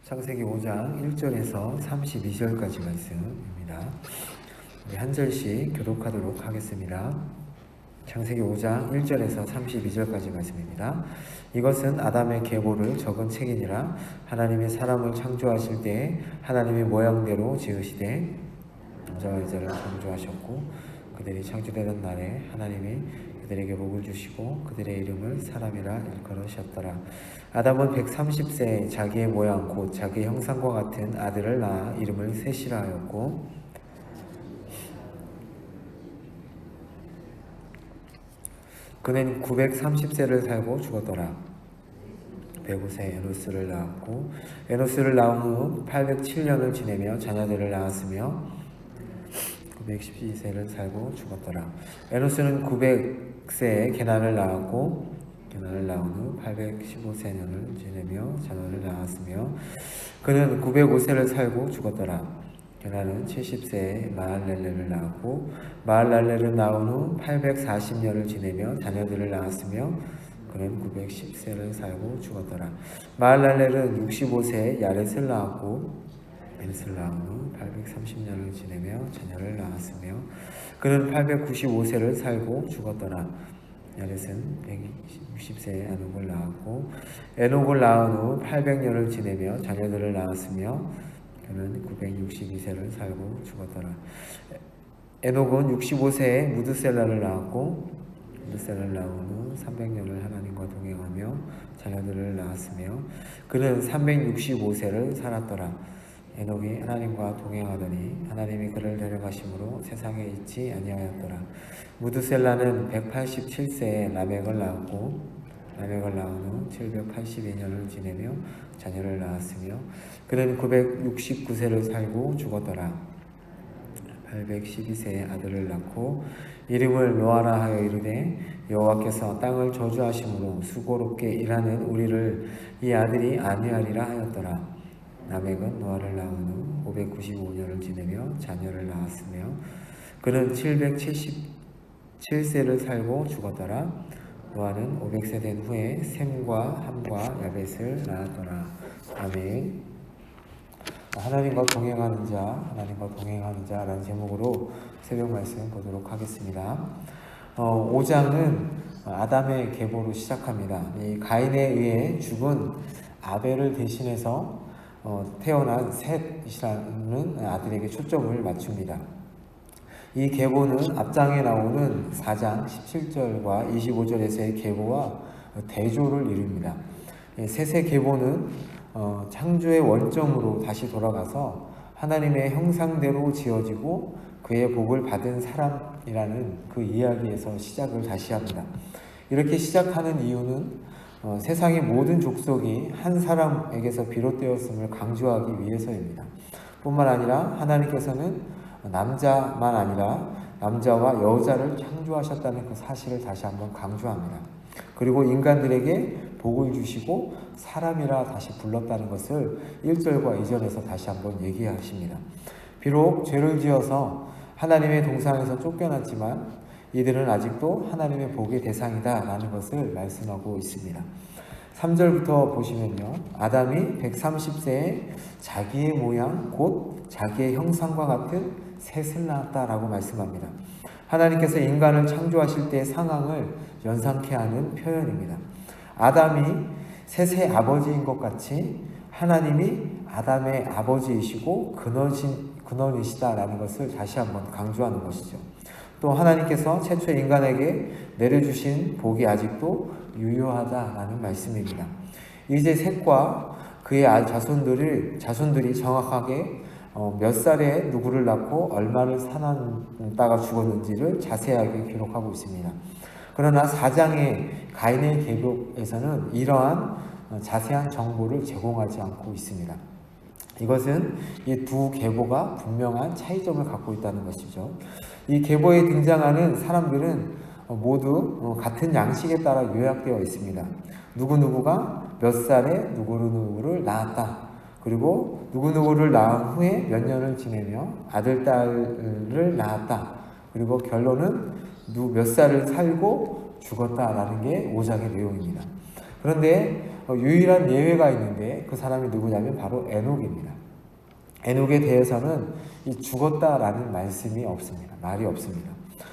창세기 5장 1절에서 32절까지 말씀입니다. 우리 한 절씩 교독하도록 하겠습니다. 창세기 5장 1절에서 32절까지 말씀입니다. 이것은 아담의 계보를 적은 책이니라. 하나님이 사람을 창조하실 때에 하나님의 모양대로 지으시되 남자와 여자를 창조하셨고 그들이 창조되던 날에 하나님이 그들에게 복을 주시고 그들의 이름을 사람이라 일컬으셨더라. 아담은 130세에 자기의 모양 곧 자기의 형상과 같은 아들을 낳아 이름을 셋이라 하였고 그는 930세를 살고 죽었더라. 105세 에노스를 낳았고 에노스를 낳은 후 807년을 지내며 자녀들을 낳았으며 912세를 살고 죽었더라. 에노스는 900세에 게난을 낳았고 게난을 낳은 후 815세년을 지내며 자녀를 낳았으며 그는 905세를 살고 죽었더라. 게난은 70세에 마할렐레를 낳았고 마할렐레를 낳은 후 840년을 지내며 자녀들을 낳았으며 그는 910세를 살고 죽었더라. 마할렐레는 65세에 야렛을 낳았고 야렛을 낳은 후 830년을 지내며 자녀를 낳았으며 그는 895세를 살고 죽었더라. 야렛은 160세에 에녹을 낳았고 에녹을 낳은 후 800년을 지내며 자녀들을 낳았으며 그는 962세를 살고 죽었더라. 에녹은 65세에 무드셀라를 낳았고 무드셀라를 낳은 후 300년을 하나님과 동행하며 자녀들을 낳았으며 그는 365세를 살았더라. 에녹이 하나님과 동행하더니 하나님이 그를 데려가심으로 세상에 있지 아니하였더라. 무드셀라는 187세에 라멕을 낳았고 라멕을 낳은 후 782년을 지내며 자녀를 낳았으며 그는 969세를 살고 죽었더라. 812세에 아들을 낳고 이름을 노아라 하여 이르되 여호와께서 땅을 저주하심으로 수고롭게 일하는 우리를 이 아들이 안위하리라 하였더라. 라멕은 노아를 낳은 후 595년을 지내며 자녀를 낳았으며 그는 777세를 살고 죽었더라. 노아는 500세 된 후에 셈과 함과 야벳을 낳았더라. 아멘. 하나님과 동행하는 자라는 제목으로 새벽 말씀 보도록 하겠습니다. 5장은 아담의 계보로 시작합니다. 이 가인에 의해 죽은 아벨을 대신해서 태어난 셋이라는 아들에게 초점을 맞춥니다. 이 계보는 앞장에 나오는 4장 17절과 25절에서의 계보와 대조를 이룹니다. 셋의 계보는 창조의 원점으로 다시 돌아가서 하나님의 형상대로 지어지고 그의 복을 받은 사람이라는 그 이야기에서 시작을 다시 합니다. 이렇게 시작하는 이유는 세상의 모든 족속이 한 사람에게서 비롯되었음을 강조하기 위해서입니다. 뿐만 아니라 하나님께서는 남자만 아니라 남자와 여자를 창조하셨다는 그 사실을 다시 한번 강조합니다. 그리고 인간들에게 복을 주시고 사람이라 다시 불렀다는 것을 1절과 2절에서 다시 한번 얘기하십니다. 비록 죄를 지어서 하나님의 동산에서 쫓겨났지만 이들은 아직도 하나님의 복의 대상이다 라는 것을 말씀하고 있습니다. 3절부터 보시면요. 아담이 130세에 자기의 모양 곧 자기의 형상과 같은 셋을 낳았다 라고 말씀합니다. 하나님께서 인간을 창조하실 때의 상황을 연상케 하는 표현입니다. 아담이 셋의 아버지인 것 같이 하나님이 아담의 아버지이시고 근원이시다라는 것을 다시 한번 강조하는 것이죠. 또 하나님께서 최초 인간에게 내려주신 복이 아직도 유효하다라는 말씀입니다. 이제 셋과 그의 자손들이 정확하게 몇 살에 누구를 낳고 얼마를 살았다가 죽었는지를 자세하게 기록하고 있습니다. 그러나 4장의 가인의 계보에서는 이러한 자세한 정보를 제공하지 않고 있습니다. 이것은 이 두 계보가 분명한 차이점을 갖고 있다는 것이죠. 이 계보에 등장하는 사람들은 모두 같은 양식에 따라 요약되어 있습니다. 누구누구가 몇 살에 누구누구를 낳았다. 그리고 누구누구를 낳은 후에 몇 년을 지내며 아들, 딸을 낳았다. 그리고 결론은 몇 살을 살고 죽었다라는 게 5장의 내용입니다. 그런데 유일한 예외가 있는데 그 사람이 누구냐면 바로 에녹입니다. 에녹에 대해서는 이 죽었다라는 말씀이 없습니다. 말이 없습니다.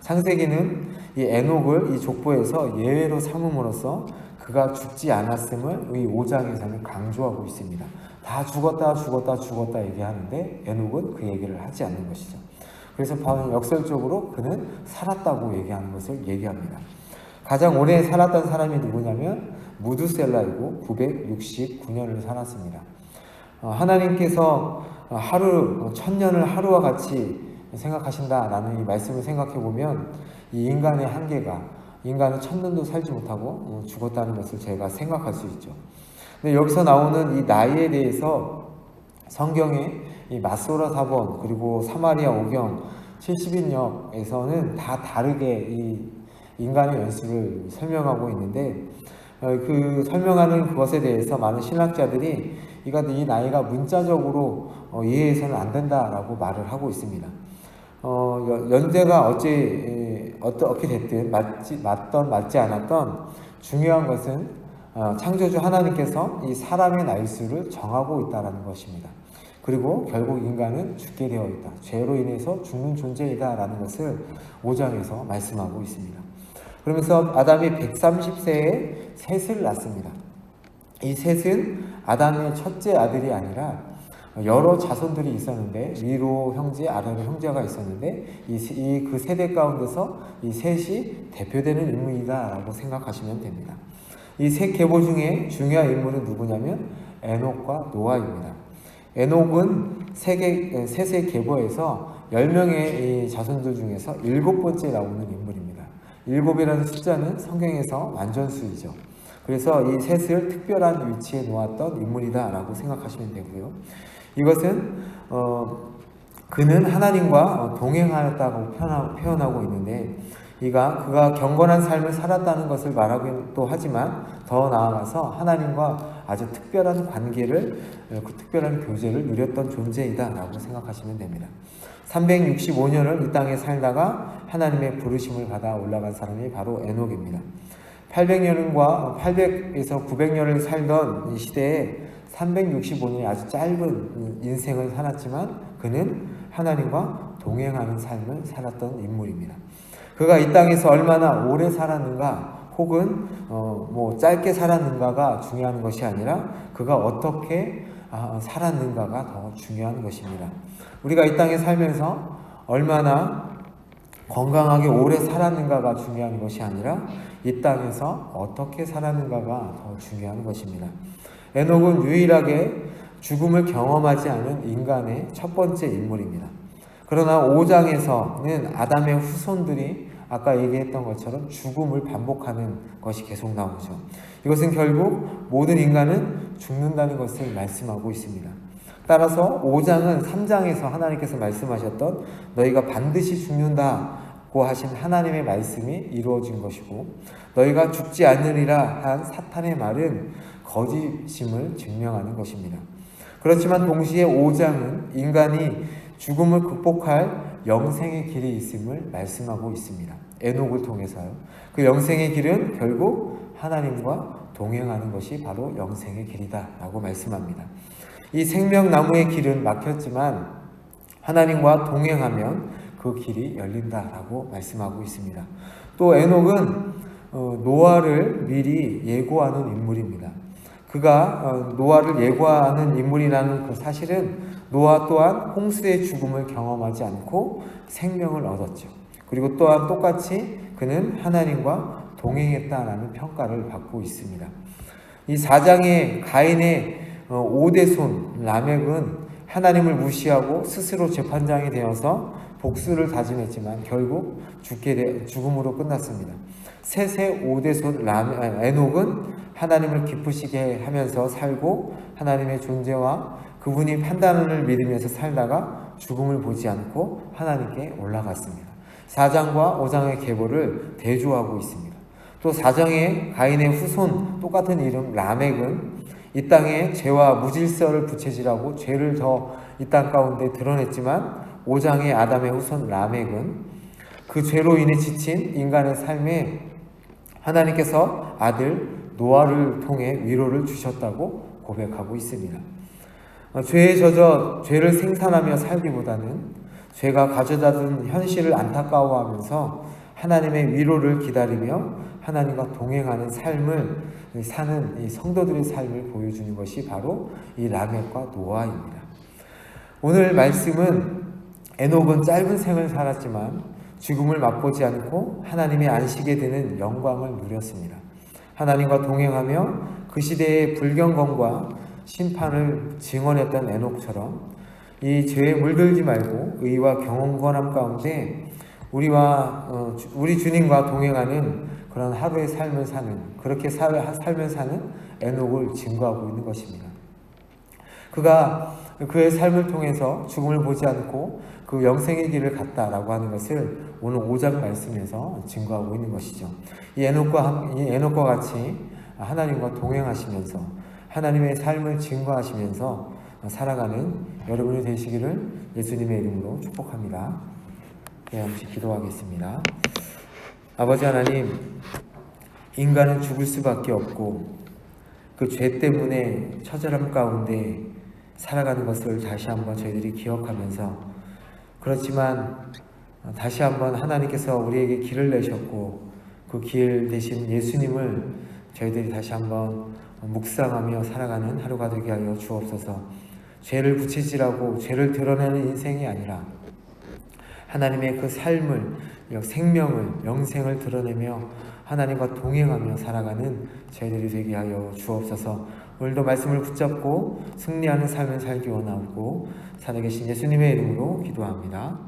창세기는 이 에녹을 이 족보에서 예외로 삼음으로써 그가 죽지 않았음을 이 5장에서는 강조하고 있습니다. 다 죽었다 얘기하는데 에녹은 그 얘기를 하지 않는 것이죠. 그래서 바울은 역설적으로 그는 살았다고 얘기하는 것을 얘기합니다. 가장 오래 살았던 사람이 누구냐면 무두셀라이고 969년을 살았습니다. 하나님께서 하루 1000년을 하루와 같이 생각하신다라는 이 말씀을 생각해 보면 이 인간의 한계가, 인간은 1000년도 살지 못하고 죽었다는 것을 제가 생각할 수 있죠. 근데 여기서 나오는 이 나이에 대해서 성경에 이 마소라 사본 그리고 사마리아 오경 70인역에서는 다 다르게 이 인간의 연수를 설명하고 있는데, 그 설명하는 그것에 대해서 많은 신학자들이 이 나이가 문자적으로 이해해서는 안 된다라고 말을 하고 있습니다. 연대가 어떻게 됐든 맞지 않았던 중요한 것은 창조주 하나님께서 이 사람의 나이수를 정하고 있다는 것입니다. 그리고 결국 인간은 죽게 되어 있다. 죄로 인해서 죽는 존재이다라는 것을 5장에서 말씀하고 있습니다. 그러면서 아담이 130세에 셋을 낳습니다. 이 셋은 아담의 첫째 아들이 아니라 여러 자손들이 있었는데, 위로 형제, 아래로 형제가 있었는데 그 세대 가운데서 이 셋이 대표되는 인물이다라고 생각하시면 됩니다. 이 셋 계보 중에 중요한 인물은 누구냐면 에녹과 노아입니다. 에녹은 셋의 계보에서 10명의 자손들 중에서 7번째 나오는 인물입니다. 7이라는 숫자는 성경에서 완전수이죠. 그래서 이 셋을 특별한 위치에 놓았던 인물이다라고 생각하시면 되고요. 이것은 그는 하나님과 동행하였다고 표현하고 있는데, 그가 경건한 삶을 살았다는 것을 말하기도 하지만 더 나아가서 하나님과 아주 특별한 관계를, 그 특별한 교제를 누렸던 존재이다라고 생각하시면 됩니다. 365년을 이 땅에 살다가 하나님의 부르심을 받아 올라간 사람이 바로 에녹입니다. 800에서 900년을 살던 이 시대에 365년의 아주 짧은 인생을 살았지만 그는 하나님과 동행하는 삶을 살았던 인물입니다. 그가 이 땅에서 얼마나 오래 살았는가, 혹은 짧게 살았는가가 중요한 것이 아니라 그가 어떻게 살았는가가 더 중요한 것입니다. 우리가 이 땅에 살면서 얼마나 건강하게 오래 살았는가가 중요한 것이 아니라 이 땅에서 어떻게 살았는가가 더 중요한 것입니다. 에녹은 유일하게 죽음을 경험하지 않은 인간의 첫 번째 인물입니다. 그러나 5장에서는 아담의 후손들이 아까 얘기했던 것처럼 죽음을 반복하는 것이 계속 나오죠. 이것은 결국 모든 인간은 죽는다는 것을 말씀하고 있습니다. 따라서 5장은 3장에서 하나님께서 말씀하셨던 너희가 반드시 죽는다고 하신 하나님의 말씀이 이루어진 것이고, 너희가 죽지 않으리라 한 사탄의 말은 거짓임을 증명하는 것입니다. 그렇지만 동시에 5장은 인간이 죽음을 극복할 영생의 길이 있음을 말씀하고 있습니다. 에녹을 통해서요. 그 영생의 길은 결국 하나님과 동행하는 것이 바로 영생의 길이다라고 말씀합니다. 이 생명나무의 길은 막혔지만 하나님과 동행하면 그 길이 열린다라고 말씀하고 있습니다. 또 에녹은 노아를 미리 예고하는 인물입니다. 그가 노아를 예고하는 인물이라는 그 사실은 노아 또한 홍수의 죽음을 경험하지 않고 생명을 얻었죠. 그리고 또한 똑같이 그는 하나님과 동행했다라는 평가를 받고 있습니다. 이 4장의 가인의 5대손 라멕은 하나님을 무시하고 스스로 재판장이 되어서 복수를 다짐했지만 결국 죽음으로 끝났습니다. 셋의 5대손 에녹은 하나님을 기쁘시게 하면서 살고 하나님의 존재와 그분이 판단을 믿으면서 살다가 죽음을 보지 않고 하나님께 올라갔습니다. 4장과 5장의 계보를 대조하고 있습니다. 또 4장의 가인의 후손 똑같은 이름 라멕은 이 땅에 죄와 무질서를 부채질하고 죄를 더 이 땅 가운데 드러냈지만 5장의 아담의 후손 라멕은 그 죄로 인해 지친 인간의 삶에 하나님께서 아들 노아를 통해 위로를 주셨다고 고백하고 있습니다. 죄에 젖어 죄를 생산하며 살기보다는 죄가 가져다준 현실을 안타까워하면서 하나님의 위로를 기다리며 하나님과 동행하는 삶을 사는 이 성도들의 삶을 보여주는 것이 바로 이 라멕과 노아입니다. 오늘 말씀은 에녹은 짧은 생을 살았지만 죽음을 맛보지 않고 하나님의 안식에 드는 영광을 누렸습니다. 하나님과 동행하며 그 시대의 불경건과 심판을 증언했던 에녹처럼 이 죄에 물들지 말고 의와 경건함 가운데 우리 주님과 동행하는 그런 하루의 삶을 사는, 그렇게 삶을 사는 에녹을 증거하고 있는 것입니다. 그가 그의 삶을 통해서 죽음을 보지 않고 그 영생의 길을 갔다라고 하는 것을 오늘 5장 말씀에서 증거하고 있는 것이죠. 이 에녹과 같이 하나님과 동행하시면서 하나님의 삶을 증거하시면서 살아가는 여러분이 되시기를 예수님의 이름으로 축복합니다. 함께 기도하겠습니다. 아버지 하나님, 인간은 죽을 수밖에 없고 그 죄 때문에 처절함 가운데 살아가는 것을 다시 한번 저희들이 기억하면서, 그렇지만 다시 한번 하나님께서 우리에게 길을 내셨고 그 길 대신 예수님을 저희들이 다시 한번 묵상하며 살아가는 하루가 되게 하여 주옵소서. 죄를 부채질하고 죄를 드러내는 인생이 아니라 하나님의 그 삶을, 생명을, 영생을 드러내며 하나님과 동행하며 살아가는 저희들이 되게 하여 주옵소서. 오늘도 말씀을 붙잡고 승리하는 삶을 살기 원하고 살아계신 예수님의 이름으로 기도합니다.